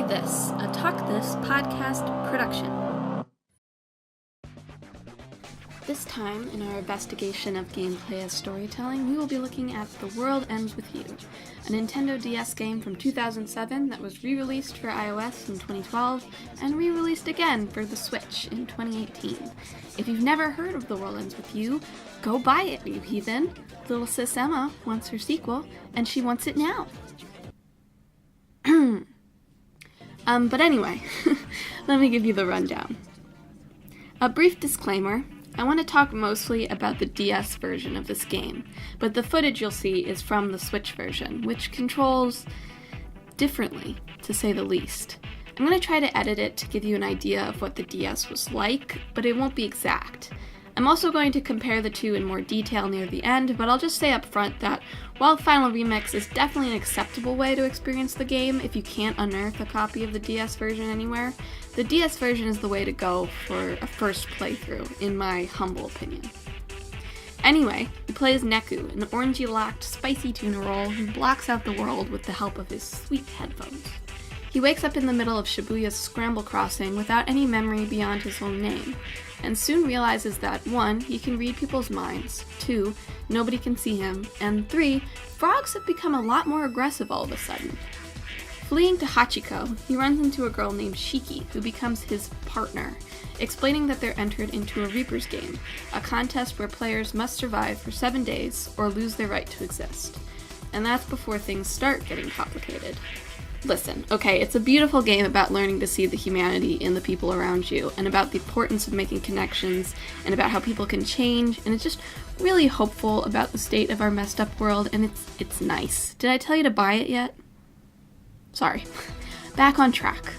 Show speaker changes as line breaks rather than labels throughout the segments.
This, a Talk This podcast production. This time, in our investigation of gameplay as storytelling, we will be looking at The World Ends With You, a Nintendo DS game from 2007 that was re-released for iOS in 2012 and re-released again for the Switch in 2018. If you've never heard of The World Ends With You, go buy it, you heathen! Little sis Emma wants her sequel, and she wants it now. But anyway, let me give you the rundown. A brief disclaimer. I want to talk mostly about the DS version of this game, but the footage you'll see is from the Switch version, which controls differently, to say the least. I'm going to try to edit it to give you an idea of what the DS was like, but it won't be exact. I'm also going to compare the two in more detail near the end, but I'll just say up front that while Final Remix is definitely an acceptable way to experience the game if you can't unearth a copy of the DS version anywhere, the DS version is the way to go for a first playthrough, in my humble opinion. Anyway, you play as Neku, an orangey-locked, spicy tuna roll who blocks out the world with the help of his sweet headphones. He wakes up in the middle of Shibuya's Scramble Crossing without any memory beyond his own name, and soon realizes that 1. He can read people's minds, 2. Nobody can see him, and 3. Frogs have become a lot more aggressive all of a sudden. Fleeing to Hachiko, he runs into a girl named Shiki, who becomes his partner, explaining that they're entered into a Reaper's game, a contest where players must survive for 7 days or lose their right to exist. And that's before things start getting complicated. Listen, okay, it's a beautiful game about learning to see the humanity in the people around you, and about the importance of making connections, and about how people can change, and it's just really hopeful about the state of our messed up world, and it's nice. Did I tell you to buy it yet? Sorry. Back on track.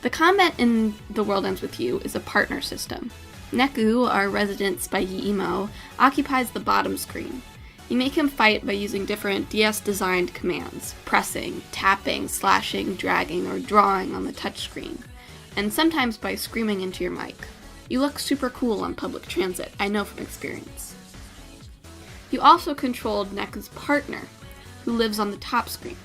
The combat in The World Ends With You is a partner system. Neku, our resident spiky emo, occupies the bottom screen. You make him fight by using different DS-designed commands, pressing, tapping, slashing, dragging, or drawing on the touchscreen, and sometimes by screaming into your mic. You look super cool on public transit, I know from experience. You also controlled Neku's partner, who lives on the top screen.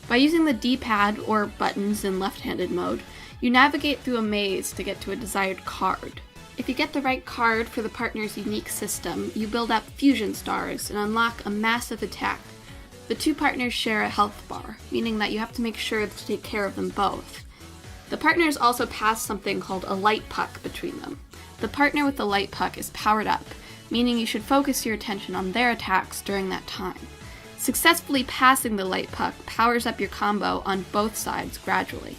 By using the D-pad, or buttons in left-handed mode, you navigate through a maze to get to a desired card. If you get the right card for the partner's unique system, you build up fusion stars and unlock a massive attack. The two partners share a health bar, meaning that you have to make sure to take care of them both. The partners also pass something called a light puck between them. The partner with the light puck is powered up, meaning you should focus your attention on their attacks during that time. Successfully passing the light puck powers up your combo on both sides gradually.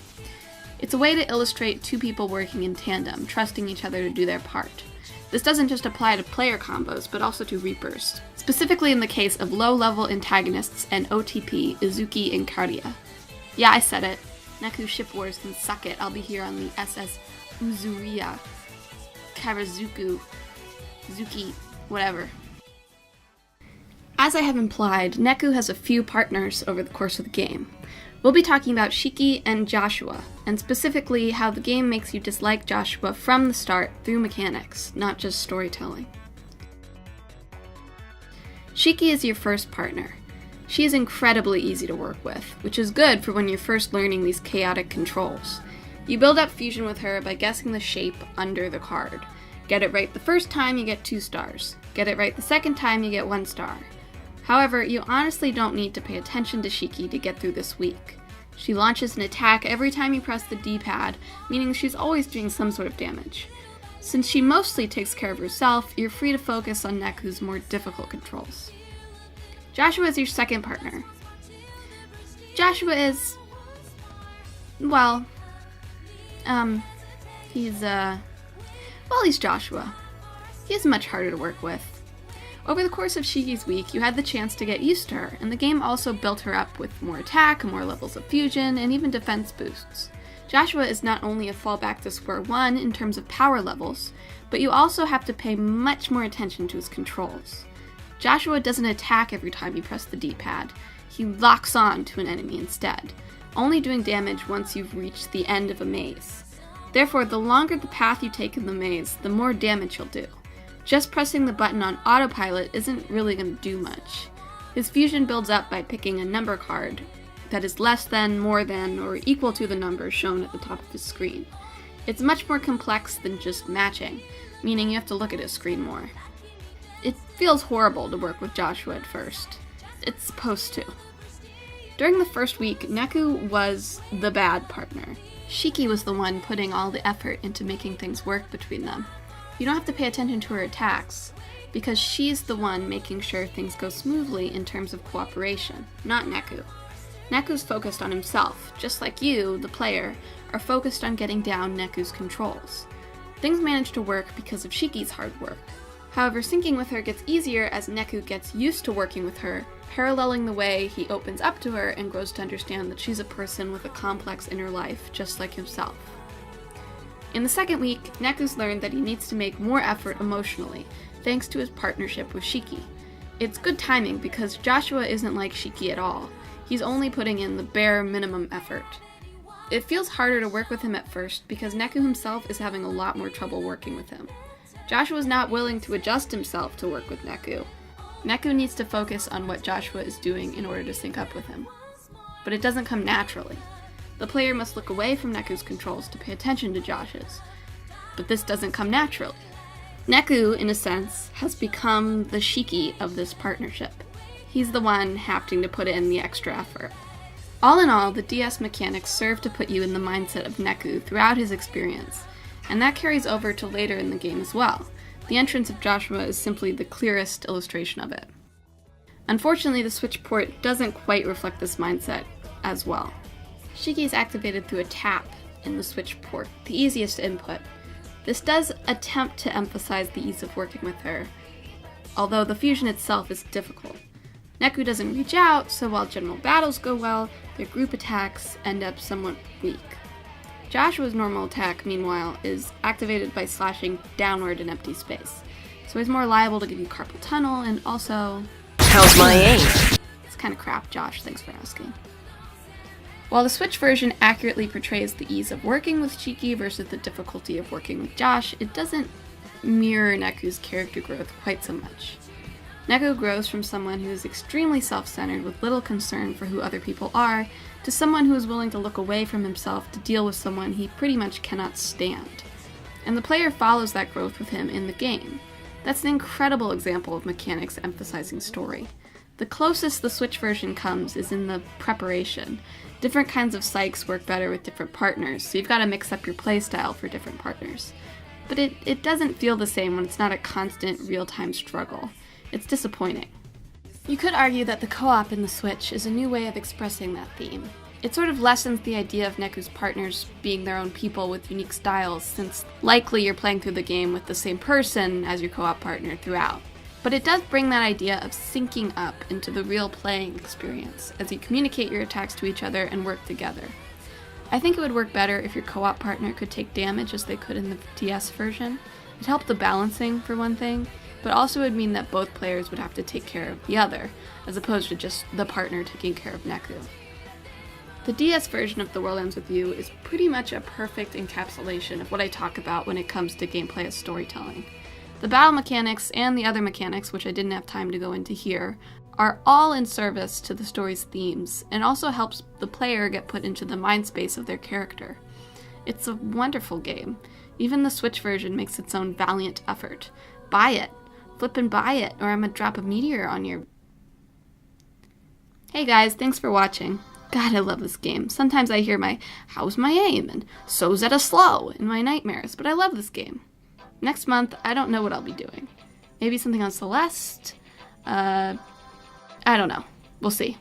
It's a way to illustrate two people working in tandem, trusting each other to do their part. This doesn't just apply to player combos, but also to Reapers, specifically in the case of low-level antagonists and OTP, Izuki and Karia. Yeah, I said it. Neku ship wars can suck it. I'll be here on the SS Uzuriya, Karazuku, Zuki, whatever. As I have implied, Neku has a few partners over the course of the game. We'll be talking about Shiki and Joshua, and specifically how the game makes you dislike Joshua from the start through mechanics, not just storytelling. Shiki is your first partner. She is incredibly easy to work with, which is good for when you're first learning these chaotic controls. You build up fusion with her by guessing the shape under the card. Get it right the first time, you get 2 stars. Get it right the second time, you get 1 star. However, you honestly don't need to pay attention to Shiki to get through this week. She launches an attack every time you press the D-pad, meaning she's always doing some sort of damage. Since she mostly takes care of herself, you're free to focus on Neku's more difficult controls. Joshua is your second partner. Joshua is... well... he's Joshua. He is much harder to work with. Over the course of Shiki's week, you had the chance to get used to her, and the game also built her up with more attack, more levels of fusion, and even defense boosts. Joshua is not only a fallback to square one in terms of power levels, but you also have to pay much more attention to his controls. Joshua doesn't attack every time you press the D-pad. He locks on to an enemy instead, only doing damage once you've reached the end of a maze. Therefore, the longer the path you take in the maze, the more damage you'll do. Just pressing the button on autopilot isn't really going to do much. His fusion builds up by picking a number card, that is less than, more than, or equal to the number shown at the top of his screen. It's much more complex than just matching, meaning you have to look at his screen more. It feels horrible to work with Joshua at first. It's supposed to. During the first week, Neku was the bad partner. Shiki was the one putting all the effort into making things work between them. You don't have to pay attention to her attacks, because she's the one making sure things go smoothly in terms of cooperation, not Neku. Neku's focused on himself, just like you, the player, are focused on getting down Neku's controls. Things manage to work because of Shiki's hard work. However, syncing with her gets easier as Neku gets used to working with her, paralleling the way he opens up to her and grows to understand that she's a person with a complex inner life, just like himself. In the second week, Neku's learned that he needs to make more effort emotionally, thanks to his partnership with Shiki. It's good timing because Joshua isn't like Shiki at all. He's only putting in the bare minimum effort. It feels harder to work with him at first because Neku himself is having a lot more trouble working with him. Joshua's not willing to adjust himself to work with Neku. Neku needs to focus on what Joshua is doing in order to sync up with him. But it doesn't come naturally. The player must look away from Neku's controls to pay attention to Josh's. But this doesn't come naturally. Neku, in a sense, has become the Shiki of this partnership. He's the one having to put in the extra effort. All in all, the DS mechanics serve to put you in the mindset of Neku throughout his experience, and that carries over to later in the game as well. The entrance of Joshua is simply the clearest illustration of it. Unfortunately, the Switch port doesn't quite reflect this mindset as well. Shiki is activated through a tap in the Switch port, the easiest input. This does attempt to emphasize the ease of working with her, although the fusion itself is difficult. Neku doesn't reach out, so while general battles go well, their group attacks end up somewhat weak. Joshua's normal attack, meanwhile, is activated by slashing downward in empty space, so he's more liable to give you carpal tunnel, and also...
How's my aim?
It's kinda crap, Josh, thanks for asking. While the Switch version accurately portrays the ease of working with Shiki versus the difficulty of working with Josh, it doesn't mirror Neku's character growth quite so much. Neku grows from someone who is extremely self-centered with little concern for who other people are, to someone who is willing to look away from himself to deal with someone he pretty much cannot stand. And the player follows that growth with him in the game. That's an incredible example of mechanics emphasizing story. The closest the Switch version comes is in the preparation. Different kinds of psychs work better with different partners, so you've got to mix up your playstyle for different partners. But it doesn't feel the same when it's not a constant, real-time struggle. It's disappointing. You could argue that the co-op in the Switch is a new way of expressing that theme. It sort of lessens the idea of Neku's partners being their own people with unique styles, since likely you're playing through the game with the same person as your co-op partner throughout. But it does bring that idea of syncing up into the real playing experience, as you communicate your attacks to each other and work together. I think it would work better if your co-op partner could take damage as they could in the DS version. It helped the balancing, for one thing, but also would mean that both players would have to take care of the other, as opposed to just the partner taking care of Neku. The DS version of The World Ends With You is pretty much a perfect encapsulation of what I talk about when it comes to gameplay as storytelling. The battle mechanics and the other mechanics, which I didn't have time to go into here, are all in service to the story's themes, and also helps the player get put into the mind space of their character. It's a wonderful game. Even the Switch version makes its own valiant effort. Buy it. Flip and buy it, or I'm gonna drop a meteor on your... Hey guys, thanks for watching. God, I love this game. Sometimes I hear my, how's my aim, and so's at a slow in my nightmares, but I love this game. Next month, I don't know what I'll be doing. Maybe something on Celeste? I don't know. We'll see.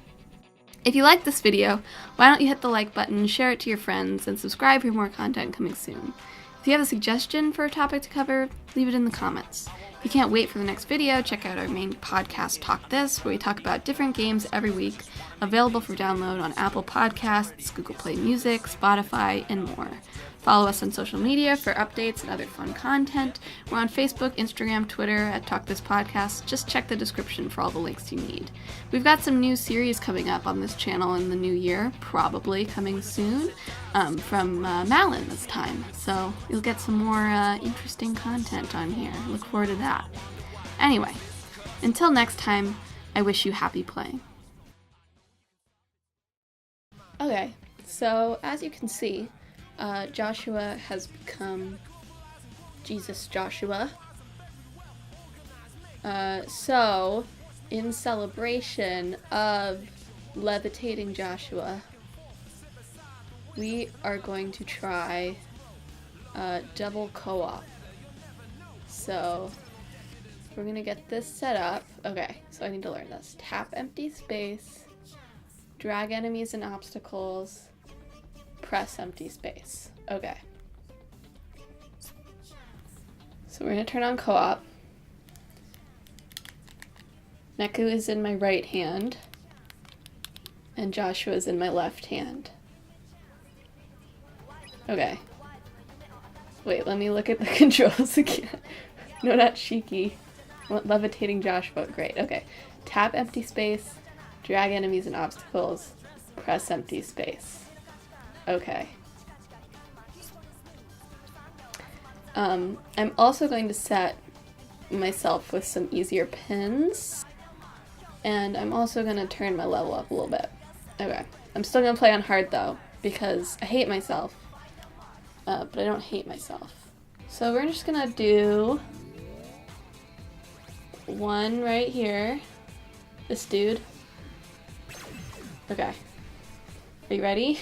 If you like this video, why don't you hit the like button, share it to your friends, and subscribe for more content coming soon. If you have a suggestion for a topic to cover, leave it in the comments. If you can't wait for the next video, check out our main podcast, Talk This, where we talk about different games every week, available for download on Apple Podcasts, Google Play Music, Spotify, and more. Follow us on social media for updates and other fun content. We're on Facebook, Instagram, Twitter at Talk This Podcast. Just check the description for all the links you need. We've got some new series coming up on this channel in the new year, probably coming soon, from Malin this time. So you'll get some more interesting content on here. Look forward to that. Anyway, until next time, I wish you happy playing. Okay, so as you can see, Joshua has become Jesus Joshua. So, in celebration of levitating Joshua, we are going to try double co-op. So, we're gonna get this set up. Okay, so I need to learn this. Tap empty space, drag enemies and obstacles, press empty space. Okay. So we're gonna turn on co-op. Neku is in my right hand, and Joshua is in my left hand. Okay. Wait, let me look at the controls again. No, not Shiki. I want levitating Joshua. Great, okay. Tap empty space, drag enemies and obstacles, press empty space. Okay. I'm also going to set myself with some easier pins. And I'm also going to turn my level up a little bit. Okay. I'm still going to play on hard though, because I hate myself. But I don't hate myself. So we're just going to do one right here. This dude. Okay. Are you ready?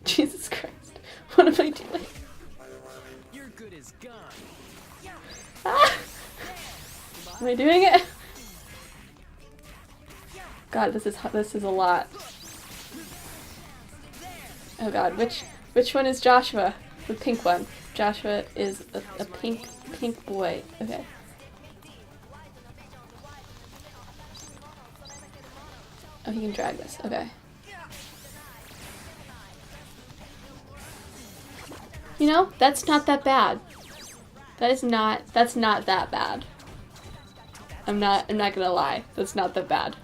Jesus Christ. What am I doing? You're good as gone. Ah! Am I doing it? God, this is a lot. Oh God, which one is Joshua? The pink one. Joshua is a pink boy. Okay. Oh, he can drag this. Okay. You know, that's not that bad. That's not that bad. I'm not gonna lie. That's not that bad.